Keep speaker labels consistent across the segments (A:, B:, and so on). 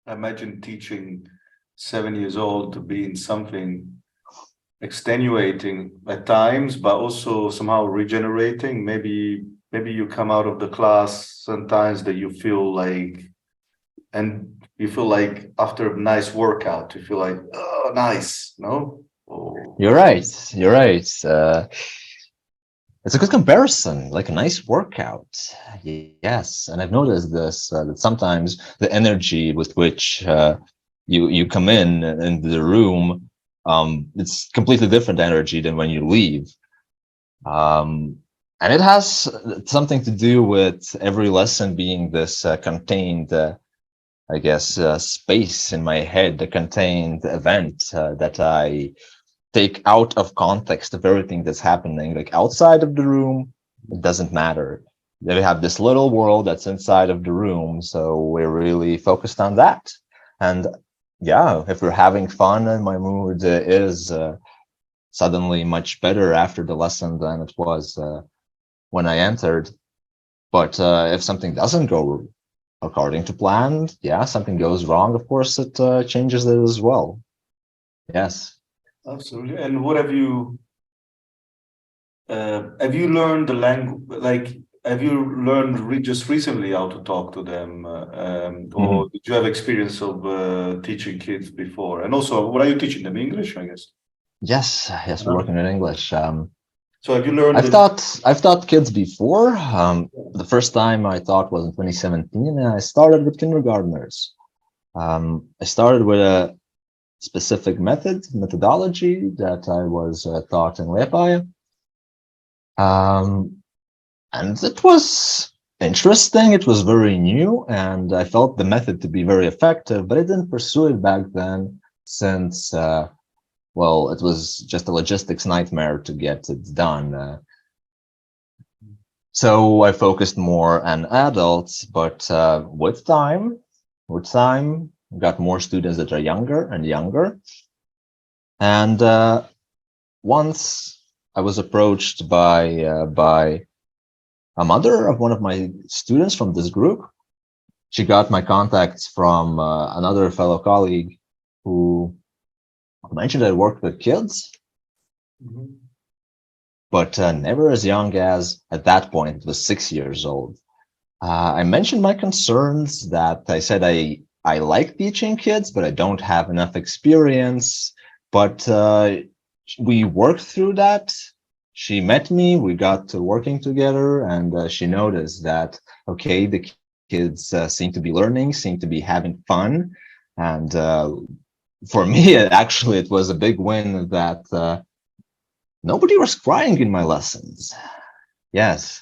A: imagine teaching 7 years old to be in something extenuating at times, but also somehow regenerating. Maybe you come out of the class sometimes that you feel like, and you feel like after a nice workout, you feel like, oh, nice, no? Oh.
B: You're right. You're right. It's a good comparison, like a nice workout. Yes, and I've noticed this that sometimes the energy with which you come in the room, it's completely different energy than when you leave. And it has something to do with every lesson being this contained, I guess, space in my head, a contained event that I take out of context of everything that's happening. Like outside of the room, it doesn't matter. We have this little world that's inside of the room, so we're really focused on that. And yeah, if we're having fun and my mood is suddenly much better after the lesson than it was when I entered. But if something doesn't go according to plan, yeah, something goes wrong, of course, it changes it as well. Yes.
A: Absolutely. And what have you learned the language? Like, have you learned just recently how to talk to them, or did you have experience of teaching kids before? And also, what are you teaching them? English, I guess.
B: Yes, yes, we're working in English.
A: So have you learned?
B: I've taught kids before. The first time I taught was in 2017, and I started with kindergartners. I started with a specific methodology that I was taught in Liepāja. And it was interesting. It was very new, and I felt the method to be very effective, but I didn't pursue it back then since, well, it was just a logistics nightmare to get it done. So I focused more on adults, but with time, got more students that are younger and younger. And once I was approached by a mother of one of my students from this group. She got my contacts from another fellow colleague who mentioned I worked with kids, but never as young as, at that point, it was 6 years old. I mentioned my concerns, that I said I like teaching kids, but I don't have enough experience. But we worked through that. She met me, we got to working together, and she noticed that, okay, the kids seem to be learning, seem to be having fun. And for me, actually, it was a big win that nobody was crying in my lessons. Yes,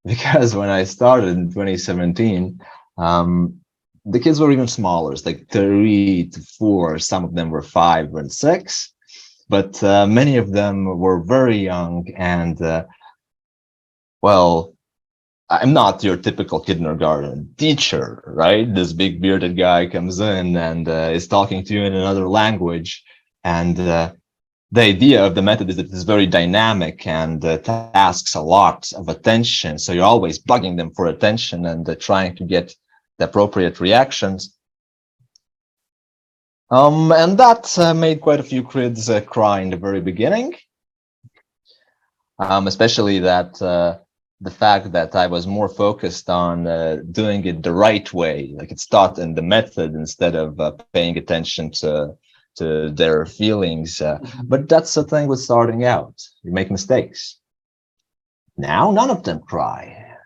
B: because when I started in 2017, the kids were even smaller, it's like 3 to 4, some of them were 5 and 6. But many of them were very young, and well, I'm not your typical kindergarten teacher, right? This big bearded guy comes in and is talking to you in another language, and the idea of the method is that it's very dynamic and tasks a lot of attention. So you're always bugging them for attention and trying to get the appropriate reactions. And that made quite a few kids cry in the very beginning, especially that the fact that I was more focused on doing it the right way, like it's taught in the method instead of paying attention to their feelings. But that's the thing with starting out. You make mistakes. Now, none of them cry.